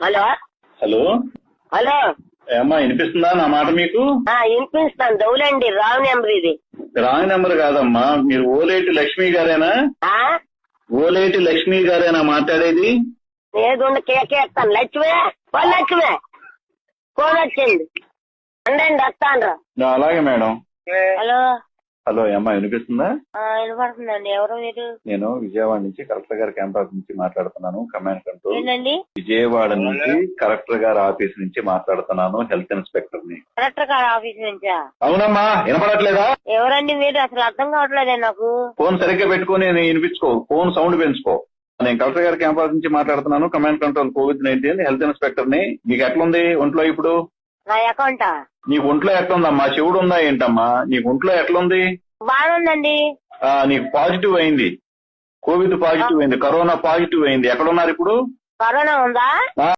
Hello hello hello ఏమ్మా వినిపిస్తుందా నా మాట మీకు? వినిపిస్తాను. దౌలండి రాంగ్ నెంబర్ ఇది. రాంగ్ నెంబర్ కాదమ్మా, మీరు ఓలేటి లక్ష్మి గారేనా? ఓలేటి లక్ష్మి గారేనా మాట్లాడేది? ఏదుండి కేకేస్తాను. లక్ష్మే లక్ష్మే ఫోన్ వచ్చింది అండి వస్తాను. అలాగే మేడం. హలో హలో అమ్మా వినిపిస్తుందా? వినపడుతుందండి. ఎవరు మీరు? నేను విజయవాడ నుంచి కలెక్టర్ గారి క్యాంపస్ నుంచి మాట్లాడుతున్నాను. Command control. ఏంటండి? విజయవాడ నుంచి కలెక్టర్ గారి ఆఫీస్ నుంచి మాట్లాడుతున్నాను. హెల్త్ ఇన్స్పెక్టర్ ని. కలెక్టర్ గారి ఆఫీస్ నుంచా? అవునమ్మా, వినపడట్లేదా? ఎవరండి మీరు? అసలు అర్థం కావట్లేదే నాకు. ఫోన్ సరిగ్గా పెట్టుకుని వినిపించుకో, ఫోన్ సౌండ్ పెంచుకో. నేను కలెక్టర్ గారి క్యాంపస్ నుంచి మాట్లాడుతున్నాను. Command control COVID-19 health inspector ని. నీకు ఎట్లుంది ఒంట్లో ఇప్పుడు? నా అకౌంటా? నీకు ఒంట్లో ఎట్లుందమ్మా? చెవుడు ఉందా ఏంటమ్మా? నీకు ఒంట్లో ఎట్లుంది? బాగుందండి. నీకు పాజిటివ్ అయింది, కోవిడ్ పాజిటివ్ అయింది, కరోనా పాజిటివ్ అయింది. ఎక్కడున్నారు ఇప్పుడు? కరోనా ఉందా?